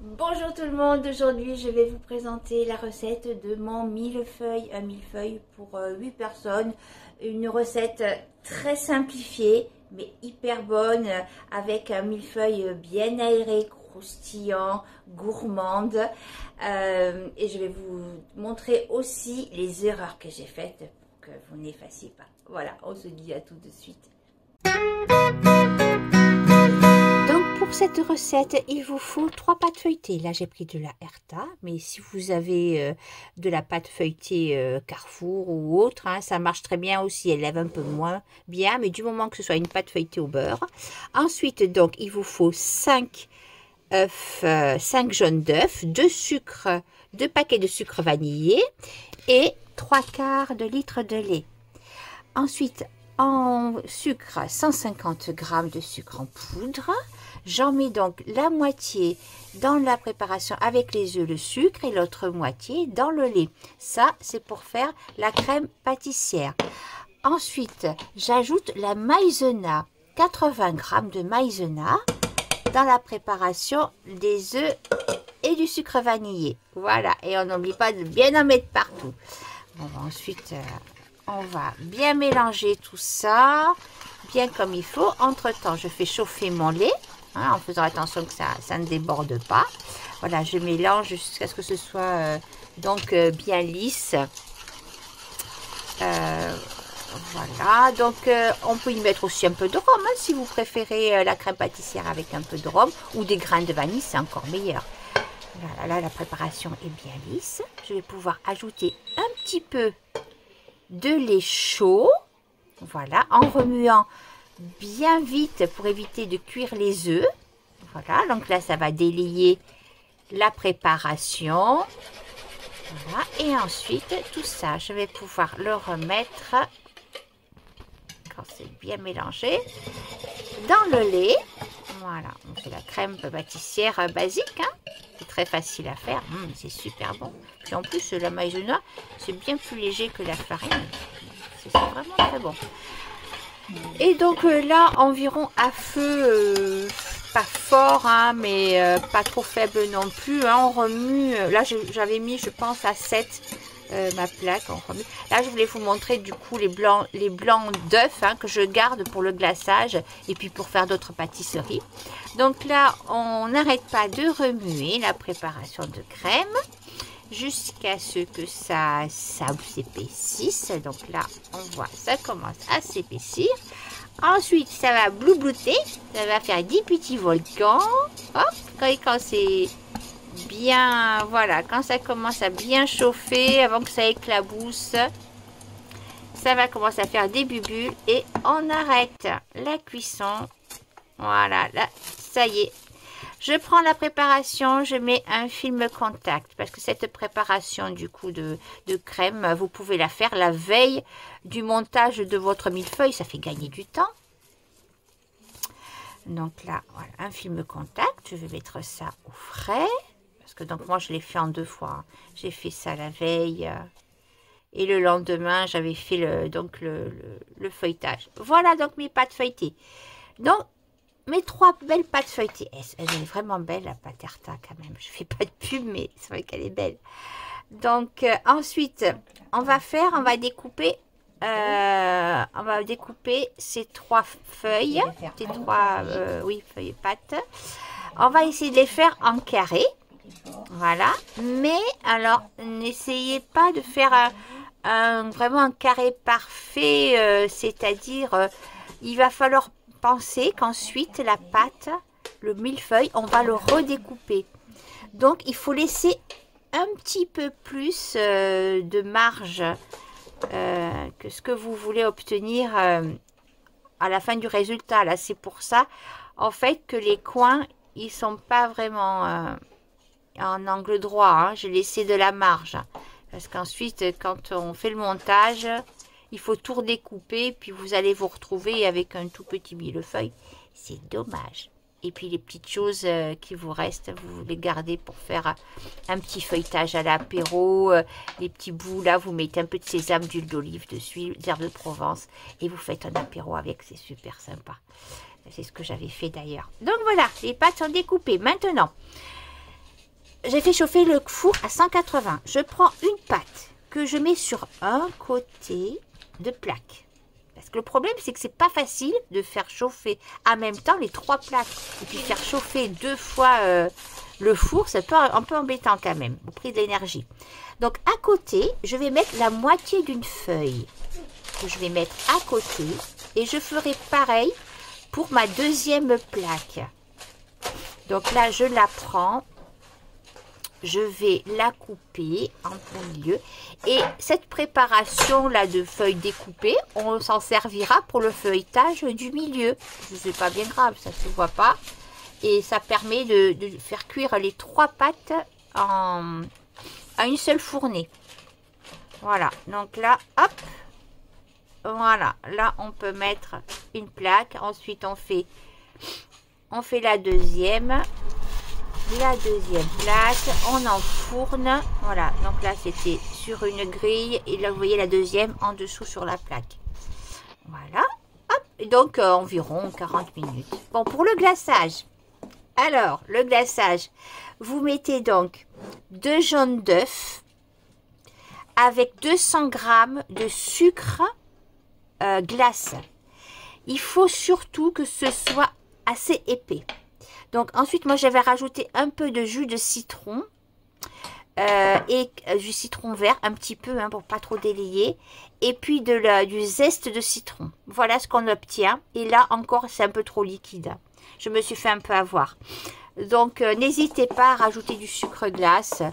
Bonjour tout le monde, aujourd'hui je vais vous présenter la recette de mon millefeuille, un millefeuille pour 8 personnes. Une recette très simplifiée mais hyper bonne avec un millefeuille bien aéré, croustillant, gourmande. Et je vais vous montrer aussi les erreurs que j'ai faites pour que vous n'effaciez pas. Voilà, on se dit à tout de suite. Pour cette recette, il vous faut 3 pâtes feuilletées. Là, j'ai pris de la Herta, mais si vous avez de la pâte feuilletée Carrefour ou autre, hein, ça marche très bien aussi. Elle lève un peu moins bien, mais du moment que ce soit une pâte feuilletée au beurre. Ensuite, donc, il vous faut 5 œufs, 5 jaunes d'œufs, 2 paquets de sucre vanillé et 3/4 de litre de lait. Ensuite, en sucre, 150 g de sucre en poudre. J'en mets donc la moitié dans la préparation avec les œufs, le sucre, et l'autre moitié dans le lait. Ça, c'est pour faire la crème pâtissière. Ensuite, j'ajoute la maïzena, 80 g de maïzena dans la préparation des œufs et du sucre vanillé. Voilà, et on n'oublie pas de bien en mettre partout. Bon, ensuite, on va bien mélanger tout ça, bien comme il faut. Entre-temps, je fais chauffer mon lait. En faisant attention que ça ne déborde pas. Voilà, je mélange jusqu'à ce que ce soit bien lisse. Voilà, donc on peut y mettre aussi un peu de rhum, hein, si vous préférez la crème pâtissière avec un peu de rhum ou des grains de vanille, c'est encore meilleur. Voilà, là la préparation est bien lisse. Je vais pouvoir ajouter un petit peu de lait chaud. Voilà, en remuant bien vite pour éviter de cuire les œufs. Voilà, donc là ça va délayer la préparation. Voilà, et ensuite tout ça je vais pouvoir le remettre, quand c'est bien mélangé, dans le lait. Voilà, c'est la crème pâtissière basique, hein. C'est très facile à faire, c'est super bon. Puis en plus la maïzena c'est bien plus léger que la farine, c'est vraiment très bon. Et donc là, environ à feu, pas fort, hein, mais pas trop faible non plus. Hein, on remue, là j'avais mis, je pense, à 7 ma plaque. On remue. Là, je voulais vous montrer du coup les blancs d'œufs, hein, que je garde pour le glaçage et puis pour faire d'autres pâtisseries. Donc là, on n'arrête pas de remuer la préparation de crème jusqu'à ce que ça s'épaississe. Donc là, on voit, ça commence à s'épaissir. Ensuite, ça va bloublouter, ça va faire des petits volcans. Hop, quand c'est bien, voilà, quand ça commence à bien chauffer, avant que ça éclabousse, ça va commencer à faire des bulles et on arrête la cuisson. Voilà, là, ça y est. Je prends la préparation, je mets un film contact parce que cette préparation du coup de crème, vous pouvez la faire la veille du montage de votre millefeuille, ça fait gagner du temps. Donc là, voilà, un film contact, je vais mettre ça au frais parce que donc moi je l'ai fait en 2 fois. J'ai fait ça la veille et le lendemain j'avais fait le feuilletage. Voilà donc mes pâtes feuilletées. Donc mes 3 belles pâtes feuilletées. Elle est vraiment belle, la pâte Herta, quand même. Je fais pas de pub, mais c'est vrai qu'elle est belle. Donc, ensuite, on va découper ces 3 feuilles. Ces 3 feuilles pâtes. On va essayer de les faire en carré. Voilà. Mais, alors, n'essayez pas de faire vraiment un carré parfait. C'est-à-dire, il va falloir penser qu'ensuite la pâte, le millefeuille, on va le redécouper. Donc il faut laisser un petit peu plus de marge que ce que vous voulez obtenir à la fin du résultat. Là, c'est pour ça en fait que les coins ils sont pas vraiment en angle droit, hein. J'ai laissé de la marge parce qu'ensuite quand on fait le montage, il faut tout redécouper, puis vous allez vous retrouver avec un tout petit millefeuille. C'est dommage. Et puis les petites choses qui vous restent, vous les gardez pour faire un petit feuilletage à l'apéro. Les petits bouts là, vous mettez un peu de sésame, d'huile d'olive dessus, d'herbes de Provence. Et vous faites un apéro avec, c'est super sympa. C'est ce que j'avais fait d'ailleurs. Donc voilà, les pâtes sont découpées. Maintenant, j'ai fait chauffer le four à 180. Je prends une pâte que je mets sur un côté de plaque. Parce que le problème, c'est que c'est pas facile de faire chauffer en même temps les 3 plaques. Et puis faire chauffer 2 fois le four, c'est un peu embêtant quand même, au prix de l'énergie. Donc à côté, je vais mettre la moitié d'une feuille que je vais mettre à côté. Et je ferai pareil pour ma deuxième plaque. Donc là, je la prends. Je vais la couper en plein milieu. Et cette préparation là de feuilles découpées, on s'en servira pour le feuilletage du milieu. C'est pas bien grave, ça se voit pas. Et ça permet de faire cuire les 3 pâtes à une seule fournée. Voilà, donc là, hop. Voilà, là on peut mettre une plaque. Ensuite on fait la deuxième. La deuxième plaque, on enfourne. Voilà, donc là c'était sur une grille et là vous voyez la deuxième en dessous sur la plaque. Voilà, hop, et donc environ 40 minutes. Bon, pour le glaçage, alors le glaçage, vous mettez donc 2 jaunes d'œufs avec 200 g de sucre glace. Il faut surtout que ce soit assez épais. Donc ensuite, moi j'avais rajouté un peu de jus de citron et du citron vert, un petit peu hein, pour pas trop délayer. Et puis du zeste de citron. Voilà ce qu'on obtient. Et là encore, c'est un peu trop liquide. Je me suis fait un peu avoir. Donc n'hésitez pas à rajouter du sucre glace.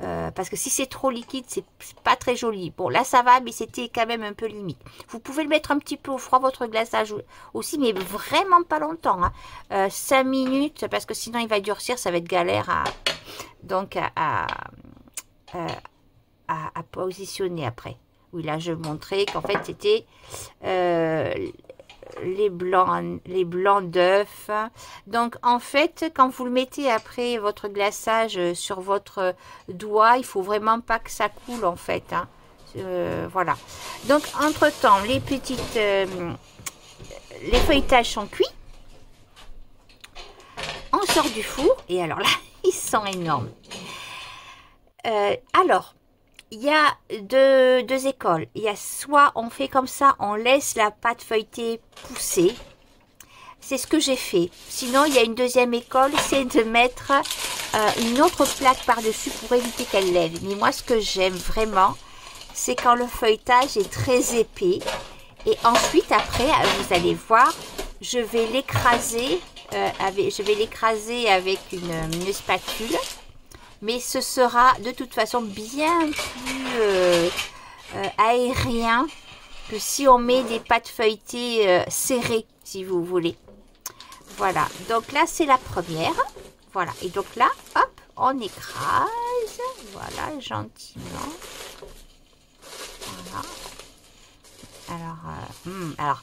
Parce que si c'est trop liquide, c'est pas très joli. Bon, là ça va, mais c'était quand même un peu limite. Vous pouvez le mettre un petit peu au froid, votre glaçage aussi, mais vraiment pas longtemps. Hein. 5 minutes, parce que sinon il va durcir, ça va être galère à positionner après. Oui, là je montrais qu'en fait c'était les blancs d'œufs. Donc en fait quand vous le mettez après votre glaçage sur votre doigt, il faut vraiment pas que ça coule en fait hein. Voilà, donc entre temps les feuilletages sont cuits, on sort du four et alors là ils sont énormes. Alors il y a deux écoles. Il y a soit on fait comme ça, on laisse la pâte feuilletée pousser. C'est ce que j'ai fait. Sinon, il y a une deuxième école, c'est de mettre une autre plaque par-dessus pour éviter qu'elle lève. Mais moi, ce que j'aime vraiment, c'est quand le feuilletage est très épais. Et ensuite, après, vous allez voir, je vais l'écraser avec une spatule. Mais ce sera de toute façon bien plus aérien que si on met des pâtes feuilletées serrées, si vous voulez. Voilà, donc là c'est la première. Voilà, et donc là, hop, on écrase. Voilà, gentiment. Voilà. Alors,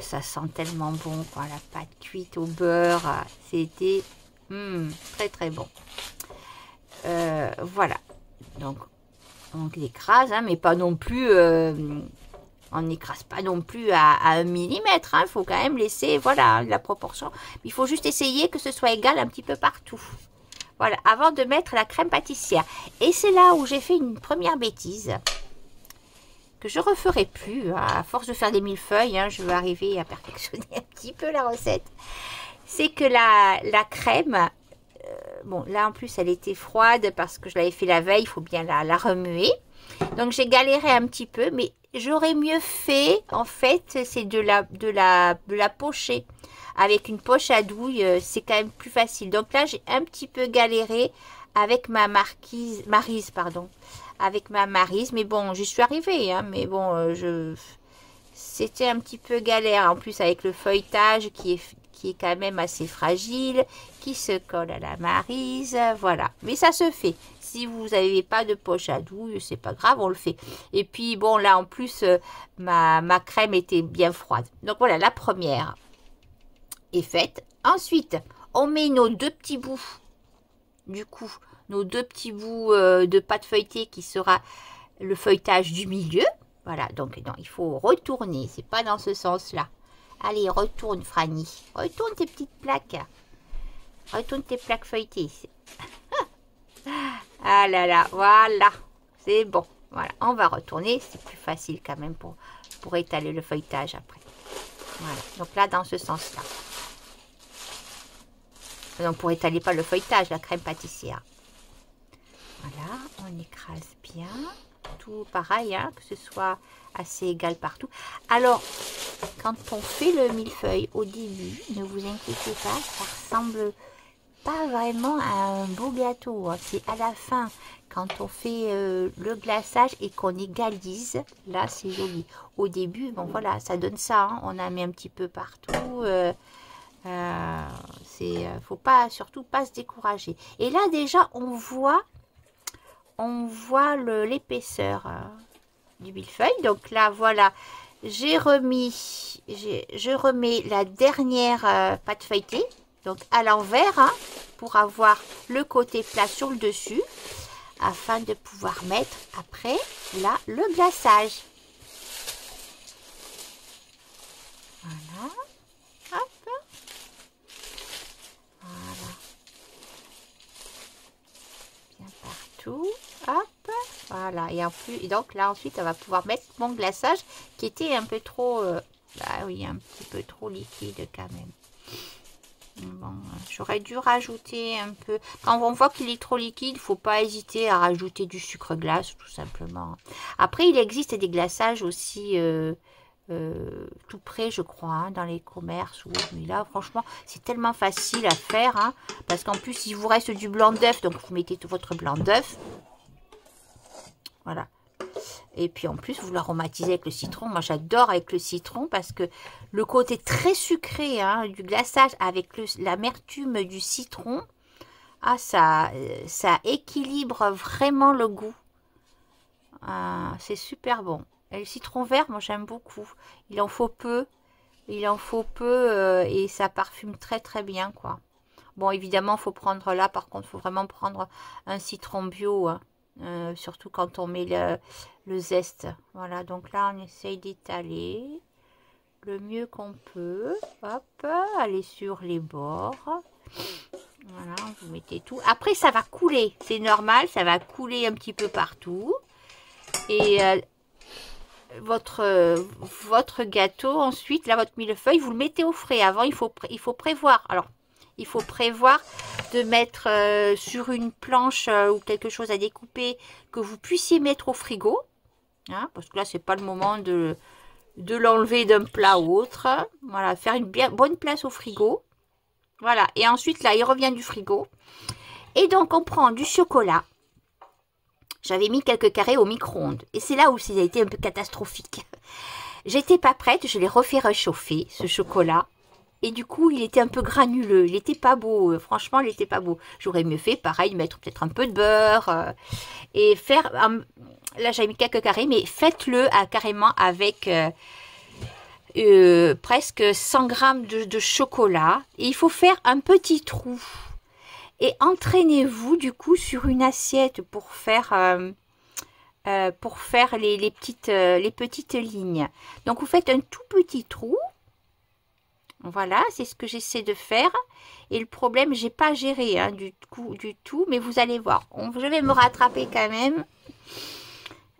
ça sent tellement bon, quoi, la pâte cuite au beurre. C'était très très bon. Voilà, donc on l'écrase, hein, mais pas non plus, on n'écrase pas non plus à 1 millimètre, il faut quand même laisser, voilà, la proportion. Il faut juste essayer que ce soit égal un petit peu partout. Voilà, avant de mettre la crème pâtissière. Et c'est là où j'ai fait une première bêtise, que je referai plus, hein, à force de faire des millefeuilles, hein, je vais arriver à perfectionner un petit peu la recette. C'est que la crème... bon, là en plus elle était froide parce que je l'avais fait la veille, il faut bien la remuer. Donc j'ai galéré un petit peu, mais j'aurais mieux fait, en fait, c'est de la pocher. Avec une poche à douille, c'est quand même plus facile. Donc là j'ai un petit peu galéré avec ma maryse, pardon. Avec ma maryse, mais bon, j'y suis arrivée, hein, mais bon, c'était un petit peu galère. En plus avec le feuilletage qui est quand même assez fragile, qui se colle à la maryse, voilà. Mais ça se fait. Si vous n'avez pas de poche à douille, c'est pas grave, on le fait. Et puis bon, là en plus, ma crème était bien froide. Donc voilà, la première est faite. Ensuite, on met nos 2 petits bouts, du coup, nos 2 petits bouts de pâte feuilletée qui sera le feuilletage du milieu. Voilà, donc non, il faut retourner, c'est pas dans ce sens-là. Allez, retourne, Franny. Retourne tes petites plaques. Retourne tes plaques feuilletées. Ah là là, voilà. C'est bon. Voilà, on va retourner. C'est plus facile quand même pour étaler le feuilletage après. Voilà, donc là, dans ce sens-là. Donc, pour étaler pas le feuilletage, la crème pâtissière. Voilà, on écrase bien. Tout pareil, hein, que ce soit assez égal partout. Alors, quand on fait le millefeuille au début, ne vous inquiétez pas, ça ressemble pas vraiment à un beau gâteau. Hein. C'est à la fin, quand on fait le glaçage et qu'on égalise, là c'est joli. Au début, bon voilà, ça donne ça. Hein. On en met un petit peu partout. Faut pas, surtout pas se décourager. Et là déjà, on voit l'épaisseur du millefeuille. Donc là, voilà, je remets la dernière pâte feuilletée, donc à l'envers, hein, pour avoir le côté plat sur le dessus, afin de pouvoir mettre après là le glaçage. Voilà. Hop. Voilà. Bien partout. Hop. Voilà. Et donc là ensuite on va pouvoir mettre mon glaçage qui était un peu trop... bah oui, un petit peu trop liquide quand même. Bon, j'aurais dû rajouter un peu. Quand on voit qu'il est trop liquide, il ne faut pas hésiter à rajouter du sucre glace, tout simplement. Après, il existe des glaçages aussi tout près, je crois, hein, dans les commerces. Mais là, franchement, c'est tellement facile à faire. Hein, parce qu'en plus, il vous reste du blanc d'œuf, donc vous mettez tout votre blanc d'œuf. Voilà. Et puis en plus, vous l'aromatisez avec le citron. Moi, j'adore avec le citron parce que le côté très sucré hein, du glaçage avec l'amertume du citron, ah, ça équilibre vraiment le goût. C'est super bon. Et le citron vert, moi, j'aime beaucoup. Il en faut peu. Et ça parfume très, très bien, quoi. Bon, évidemment, il faut prendre là, par contre, il faut vraiment prendre un citron bio, hein. Surtout quand on met le zeste. Voilà, donc là on essaye d'étaler le mieux qu'on peut. Hop, aller sur les bords. Voilà, vous mettez tout. Après ça va couler, c'est normal, ça va couler un petit peu partout. Et votre gâteau, ensuite, là votre millefeuille, vous le mettez au frais. Avant, il faut prévoir. Alors, il faut prévoir de mettre sur une planche ou quelque chose à découper que vous puissiez mettre au frigo. Hein, parce que là, c'est pas le moment de l'enlever d'un plat à autre. Voilà, faire une bonne place au frigo. Voilà, et ensuite, là, il revient du frigo. Et donc, on prend du chocolat. J'avais mis quelques carrés au micro-ondes. Et c'est là où ça a été un peu catastrophique. J'étais pas prête, je l'ai refait réchauffer, ce chocolat. Et du coup, il était un peu granuleux. Il n'était pas beau. Franchement, il n'était pas beau. J'aurais mieux fait, pareil, mettre peut-être un peu de beurre. Et faire... là, j'avais mis quelques carrés, mais faites-le carrément avec presque 100 grammes de chocolat. Et il faut faire un petit trou. Et entraînez-vous, du coup, sur une assiette pour faire les petites lignes. Donc, vous faites un tout petit trou. Voilà, c'est ce que j'essaie de faire. Et le problème, j'ai pas géré hein, du tout, mais vous allez voir. Je vais me rattraper quand même.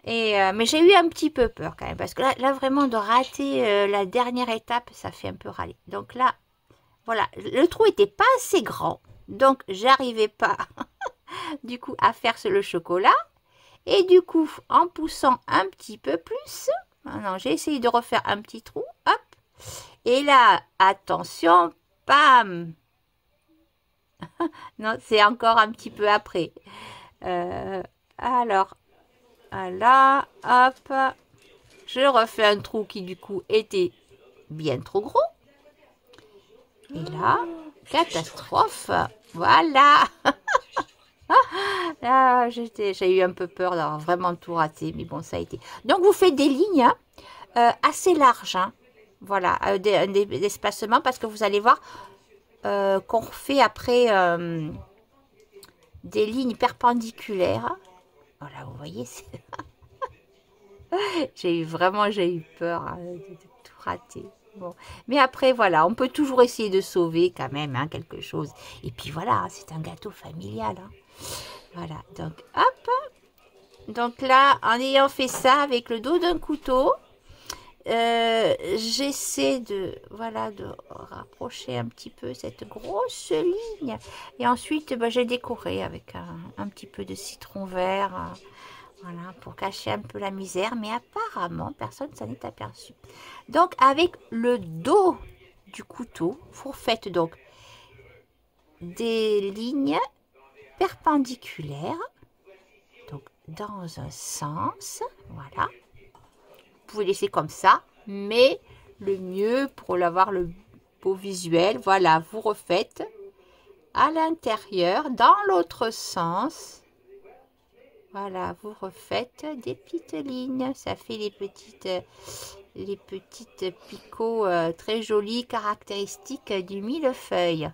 Mais j'ai eu un petit peu peur quand même. Parce que là vraiment, de rater la dernière étape, ça fait un peu râler. Donc là, voilà. Le trou était pas assez grand. Donc, j'arrivais pas, du coup, à faire le chocolat. Et du coup, en poussant un petit peu plus, non, j'ai essayé de refaire un petit trou. Hop. Et là, attention, bam. Non, c'est encore un petit peu après. Alors, là, hop. Je refais un trou qui, du coup, était bien trop gros. Et là, catastrophe. Voilà. Là, j'ai eu un peu peur d'avoir vraiment tout raté. Mais bon, ça a été. Donc, vous faites des lignes assez larges. Hein. Voilà, des espacements parce que vous allez voir qu'on refait après des lignes perpendiculaires. Voilà, vous voyez, j'ai eu peur hein, de tout rater. Bon. Mais après, voilà, on peut toujours essayer de sauver quand même hein, quelque chose. Et puis voilà, c'est un gâteau familial. Hein. Voilà, donc hop. Donc là, en ayant fait ça avec le dos d'un couteau, j'essaie de, voilà, de rapprocher un petit peu cette grosse ligne. Et ensuite, ben, j'ai décoré avec un petit peu de citron vert, voilà, pour cacher un peu la misère. Mais apparemment, personne ne s'en est aperçu. Donc, avec le dos du couteau, vous faites donc des lignes perpendiculaires, donc dans un sens, voilà. Vous pouvez laisser comme ça, mais le mieux pour avoir le beau visuel, voilà, vous refaites à l'intérieur, dans l'autre sens. Voilà, vous refaites des petites lignes. Ça fait les petites picots très jolis, caractéristiques du millefeuille.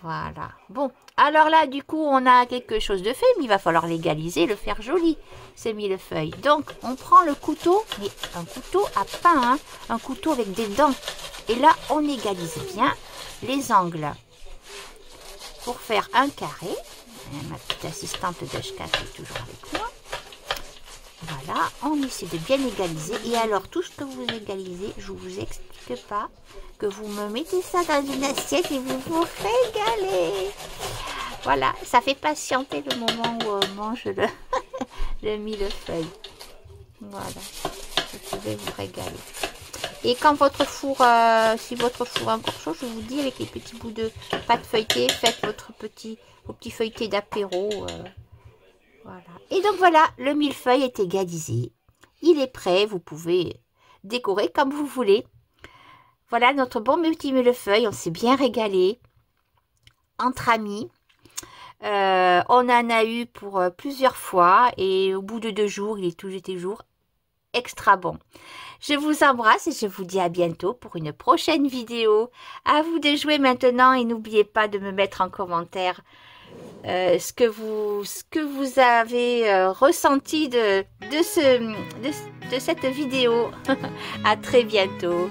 Voilà. Bon, alors là, du coup, on a quelque chose de fait, mais il va falloir l'égaliser, le faire joli, ces millefeuilles. Donc, on prend le couteau, mais un couteau à pain, hein, un couteau avec des dents. Et là, on égalise bien les angles pour faire un carré. Ma petite assistante d'Ashka est toujours avec moi. Voilà, on essaie de bien égaliser. Et alors, tout ce que vous égalisez, je ne vous explique pas, que vous me mettez ça dans une assiette et vous vous régalez. Voilà, ça fait patienter le moment où on mange le millefeuille. Voilà, vous pouvez vous régaler. Et quand votre four, si votre four est encore chaud, je vous dis, avec les petits bouts de pâte feuilletée, faites vos petits feuilletés d'apéro. Voilà. Et donc voilà, le millefeuille est égalisé. Il est prêt, vous pouvez décorer comme vous voulez. Voilà notre bon petit millefeuille, on s'est bien régalé entre amis. On en a eu pour plusieurs fois et au bout de 2 jours, il est toujours extra bon. Je vous embrasse et je vous dis à bientôt pour une prochaine vidéo. À vous de jouer maintenant et n'oubliez pas de me mettre en commentaire ce que vous avez ressenti de cette vidéo. À très bientôt.